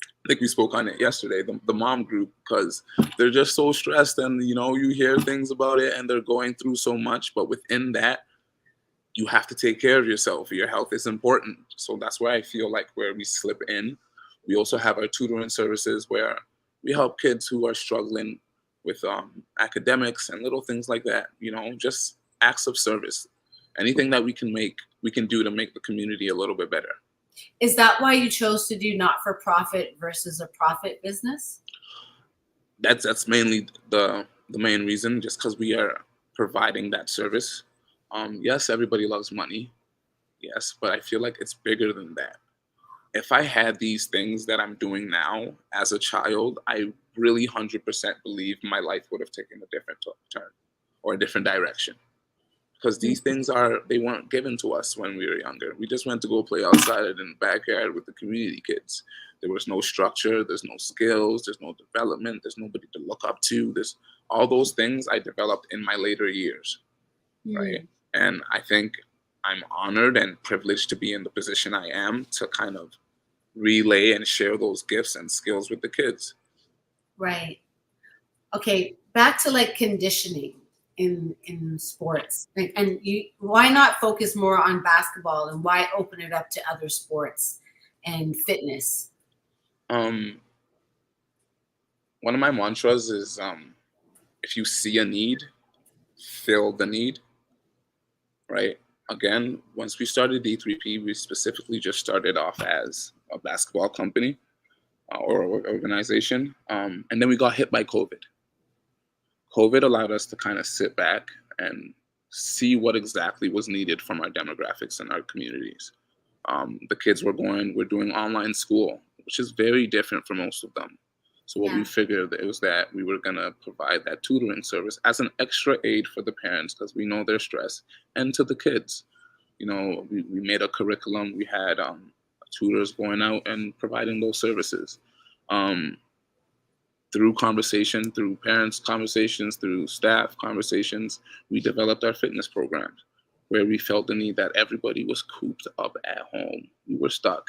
I think we spoke on it yesterday, the mom group, because they're just so stressed, and you hear things about it, and they're going through so much. But within that, you have to take care of yourself. Your health is important. So that's where I feel like where we slip in. We also have our tutoring services where we help kids who are struggling with academics and little things like that. Just acts of service. Anything that we can do to make the community a little bit better. Is that why you chose to do not-for-profit versus a profit business? That's mainly the main reason, just because we are providing that service. Yes, everybody loves money. Yes, but I feel like it's bigger than that. If I had these things that I'm doing now as a child, I really 100% believe my life would have taken a different turn or a different direction. Because these things they weren't given to us when we were younger. We just went to go play outside in the backyard with the community kids. There was no structure, there's no skills, there's no development, there's nobody to look up to. There's all those things I developed in my later years, right? And I think I'm honored and privileged to be in the position I am to kind of relay and share those gifts and skills with the kids. Right. Okay, back to like conditioning in sports. And why not focus more on basketball, and why open it up to other sports and fitness? One of my mantras is if you see a need, fill the need. Right. Again, once we started D3P, we specifically just started off as a basketball company or organization. And then we got hit by COVID. COVID allowed us to kind of sit back and see what exactly was needed from our demographics and our communities. The kids we're doing online school, which is very different from most of them. So what we figured was that we were going to provide that tutoring service as an extra aid for the parents, because we know their stress, and to the kids. We made a curriculum. We had tutors going out and providing those services. Through conversation, through parents' conversations, through staff conversations, we developed our fitness programs where we felt the need that everybody was cooped up at home. We were stuck.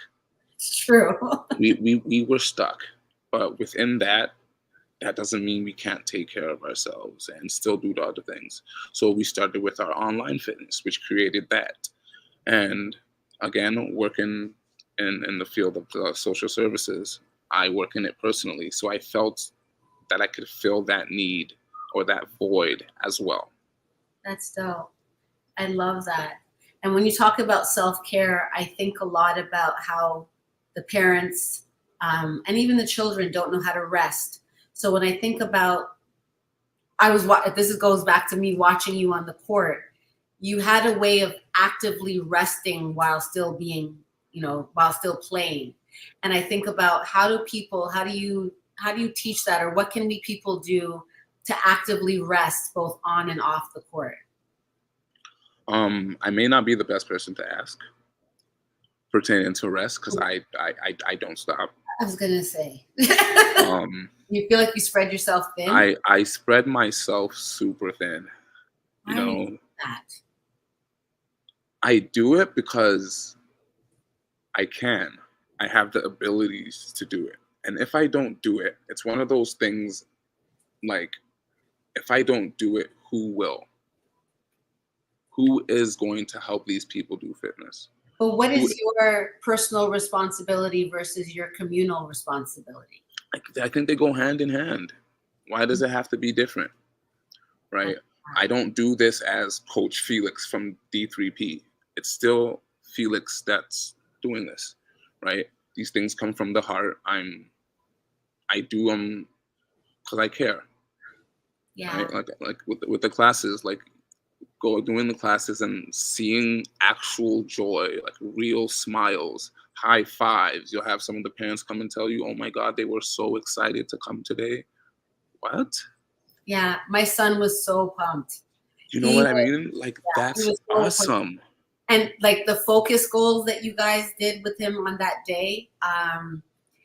It's true. we were stuck. But within that doesn't mean we can't take care of ourselves and still do the other things. So we started with our online fitness, which created that. And again, working in the field of social services, I work in it personally. So I felt that I could fill that need or that void as well. That's dope. I love that. And when you talk about self-care, I think a lot about how the parents and even the children don't know how to rest. So when I think about, this goes back to me watching you on the court, you had a way of actively resting while still being, while still playing. And I think about how do you teach that, or what can people do to actively rest both on and off the court? I may not be the best person to ask pertaining to rest because I don't stop. I was gonna say. Um, You feel like you spread yourself thin? I spread myself super thin. You Why know, is that? I do it because I can. I have the abilities to do it. And if I don't do it, it's one of those things like, if I don't do it, who will? Who is going to help these people do fitness? But what is your personal responsibility versus your communal responsibility? I think they go hand in hand. Why does it have to be different? Right? I don't do this as Coach Felix from D3P. It's still Felix that's doing this, right? These things come from the heart. I do them because I care. Yeah. Right? Like with the classes, like doing the classes and seeing actual joy, like real smiles, high fives. You'll have some of the parents come and tell you, "Oh my God, they were so excited to come today." What? Yeah, my son was so pumped. You know what I mean? Like, that's he was so awesome. And like the focus goals that you guys did with him on that day,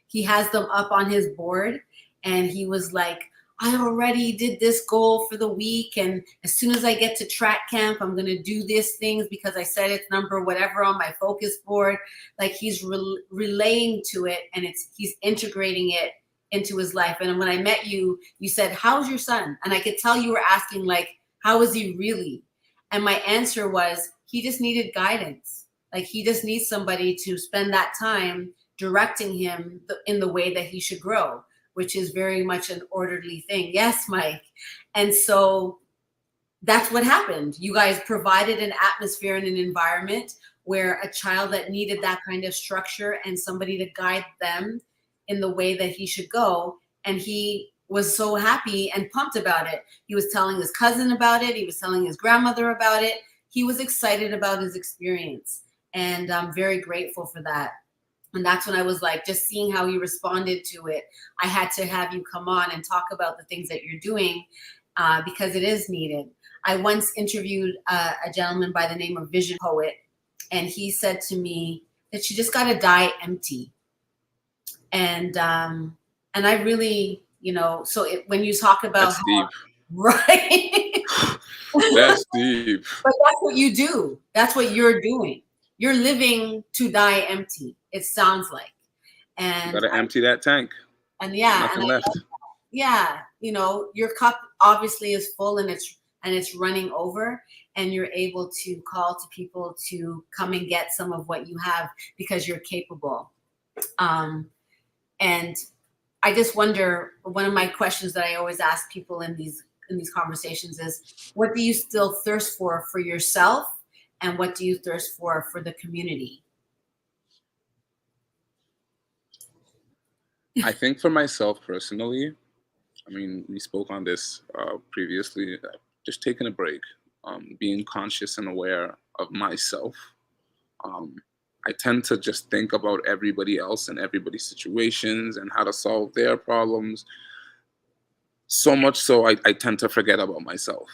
he has them up on his board, and he was like, I already did this goal for the week, and as soon as I get to track camp, I'm going to do these things because I said it's number whatever on my focus board. Like, he's relaying to it, and he's integrating it into his life. And when I met you, you said, how's your son? And I could tell you were asking, like, how is he really? And my answer was, he just needed guidance. Like, he just needs somebody to spend that time directing him in the way that he should grow, which is very much an orderly thing. Yes, Mike. And so that's what happened. You guys provided an atmosphere and an environment where a child that needed that kind of structure and somebody to guide them in the way that he should go. And he was so happy and pumped about it. He was telling his cousin about it. He was telling his grandmother about it. He was excited about his experience. And I'm very grateful for that. And that's when I was like, just seeing how he responded to it, I had to have you come on and talk about the things that you're doing because it is needed. I once interviewed a gentleman by the name of Vision Poet, and he said to me that you just got to die empty. And I really, so when you talk about that's deep. Right? That's deep. But that's what you do. That's what you're doing. You're living to die empty, it sounds like. And you gotta empty that tank. And yeah, nothing left. Yeah, your cup obviously is full and it's running over, and you're able to call to people to come and get some of what you have because you're capable. And I just wonder, one of my questions that I always ask people in these conversations is, what do you still thirst for yourself? And what do you thirst for the community? I think for myself personally, we spoke on this previously, just taking a break, being conscious and aware of myself. I tend to just think about everybody else and everybody's situations and how to solve their problems. So much so I tend to forget about myself.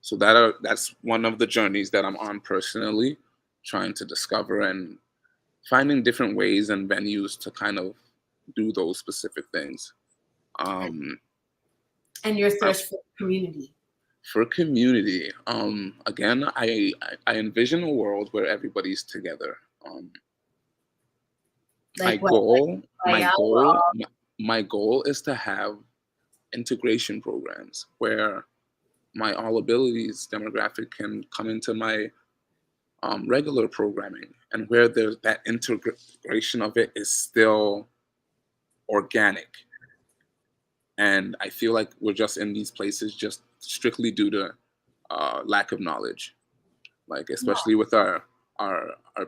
So that's one of the journeys that I'm on personally, trying to discover and finding different ways and venues to kind of do those specific things. And your thirst for community. For community, again, I envision a world where everybody's together. My goal is to have integration programs where my all abilities demographic can come into my regular programming, and where there's that integration of it is still organic. And I feel like we're just in these places just strictly due to lack of knowledge, like especially with our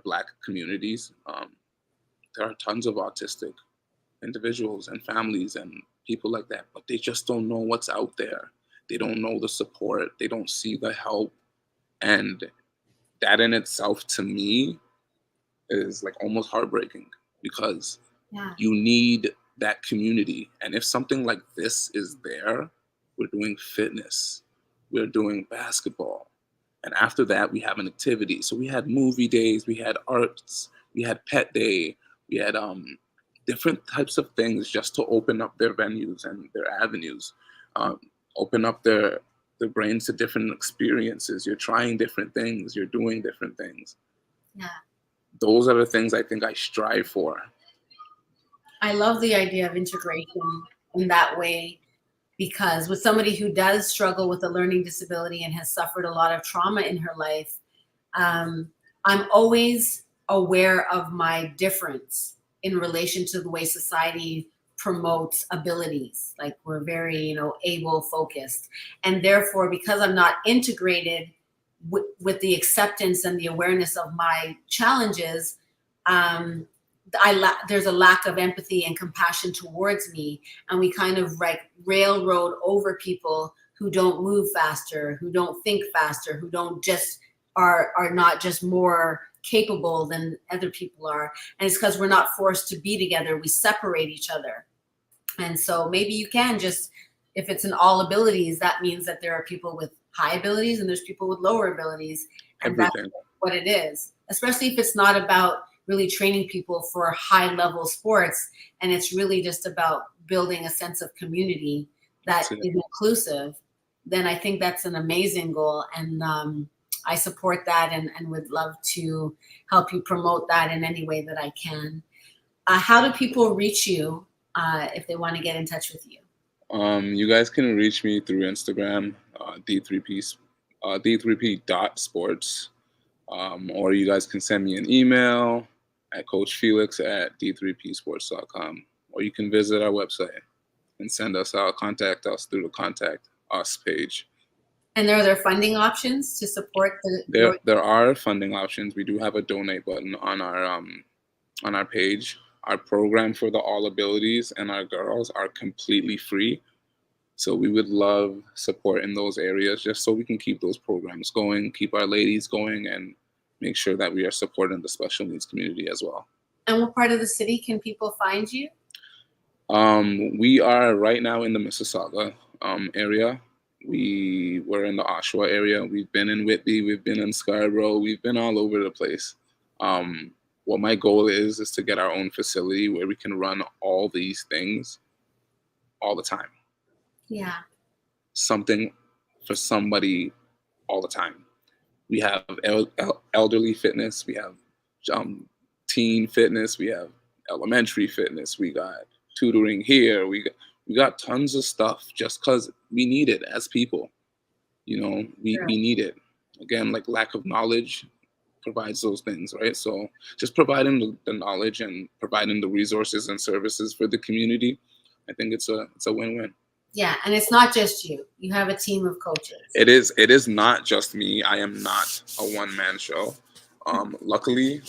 Black communities. There are tons of autistic individuals and families and people like that, but they just don't know what's out there. They don't know the support. They don't see the help. And that in itself, to me, is like almost heartbreaking, because you need that community. And if something like this is there, we're doing fitness, we're doing basketball. And after that, we have an activity. So we had movie days, we had arts, we had pet day, we had different types of things just to open up their venues and their avenues, open up their brains to different experiences. You're trying different things, you're doing different things. Yeah. Those are the things I think I strive for. I love the idea of integration in that way, because with somebody who does struggle with a learning disability and has suffered a lot of trauma in her life, I'm always aware of my difference in relation to the way society promotes abilities. Like, we're very, able focused. And therefore, because I'm not integrated with the acceptance and the awareness of my challenges, there's a lack of empathy and compassion towards me, and we kind of railroad over people who don't move faster, who don't think faster, who don't just are not just more capable than other people are. And it's because we're not forced to be together, we separate each other. And so maybe you can just, if it's an all abilities, that means that there are people with high abilities and there's people with lower abilities, and Everything. That's what it is, especially if it's not about really training people for high level sports, and it's really just about building a sense of community that is inclusive. Then I think that's an amazing goal, and I support that and would love to help you promote that in any way that I can. How do people reach you if they want to get in touch with you? You guys can reach me through Instagram, d3p.sports, or you guys can send me an email at Coach Felix at d3psports.com, or you can visit our website and contact us through the Contact Us page. And are there funding options to support There are funding options. We do have a donate button on our page. Our program for the all abilities and our girls are completely free. So we would love support in those areas, just so we can keep those programs going, keep our ladies going, and make sure that we are supporting the special needs community as well. And what part of the city can people find you? We are right now in the Mississauga area. We were in the Oshawa area. We've been in Whitby. We've been in Scarborough. We've been all over the place. What my goal is to get our own facility where we can run all these things all the time. Yeah. Something for somebody all the time. We have elderly fitness. We have teen fitness. We have elementary fitness. We got tutoring here. We got tons of stuff just because we need it as people. We need it. Again, like lack of knowledge provides those things, right? So just providing the knowledge and providing the resources and services for the community, I think it's a win-win. Yeah, and it's not just you. You have a team of coaches. It is not just me. I am not a one-man show. Luckily,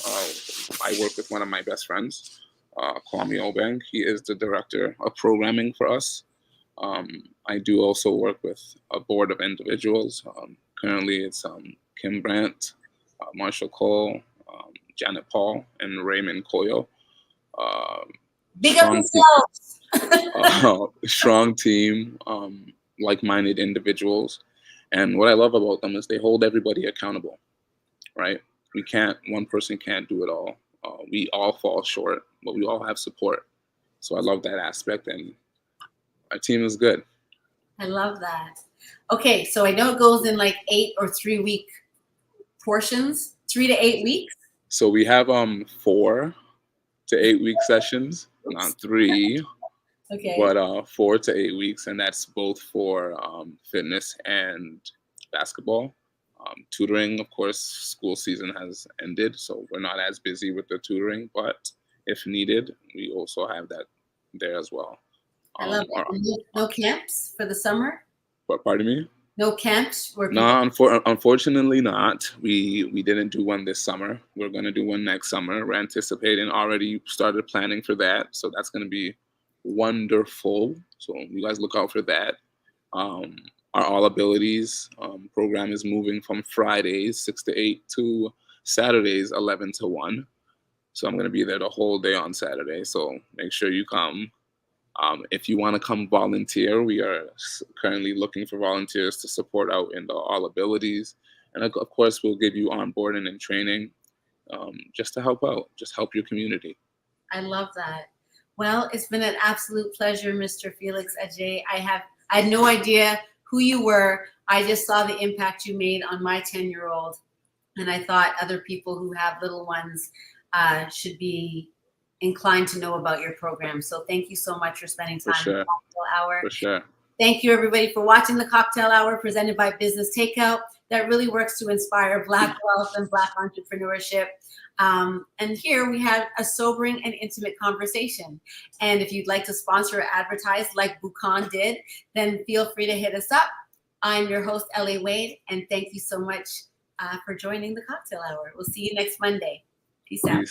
I work with one of my best friends, Kwame Obeng. He is the director of programming for us. I do also work with a board of individuals. Currently, it's Kim Brandt, Marshall Cole, Janet Paul, and Raymond Koyo. Big up yourselves. Strong team, like-minded individuals. And what I love about them is they hold everybody accountable, right? One person can't do it all. We all fall short, but we all have support. So I love that aspect, and our team is good. I love that. Okay, so I know it goes in like 8 or 3 week portions, 3 to 8 weeks. So we have 4 to 8 week sessions, not 3. Okay. But 4 to 8 weeks, and that's both for fitness and basketball. Tutoring, of course, school season has ended, so we're not as busy with the tutoring, but if needed, we also have that there as well. I love it. No camps for the summer? But pardon me? No camps? No, unfortunately not. We didn't do one this summer. We're going to do one next summer. We're anticipating, already started planning for that, so that's going to be wonderful. So you guys look out for that. Our All Abilities program is moving from Fridays 6 to 8 to Saturdays 11 to 1. So I'm going to be there the whole day on Saturday. So make sure you come. If you want to come volunteer, we are currently looking for volunteers to support out in the all abilities. And of course, we'll give you onboarding and training just to help out, just help your community. I love that. Well, it's been an absolute pleasure, Mr. Felix Adjei. I had no idea who you were. I just saw the impact you made on my 10-year-old. And I thought other people who have little ones should be inclined to know about your program. So thank you so much for spending time in the CockTale Hour. For sure. Thank you, everybody, for watching the CockTale Hour presented by Business Takeout that really works to inspire Black wealth and Black entrepreneurship. And here we had a sobering and intimate conversation. And if you'd like to sponsor or advertise like Buchan did, then feel free to hit us up. I'm your host, L.A. Wade, and thank you so much for joining the CockTale Hour. We'll see you next Monday. Peace out.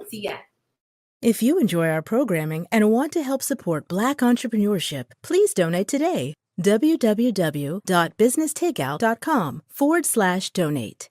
See ya. If you enjoy our programming and want to help support Black entrepreneurship, please donate today. www.businesstakeout.com/donate.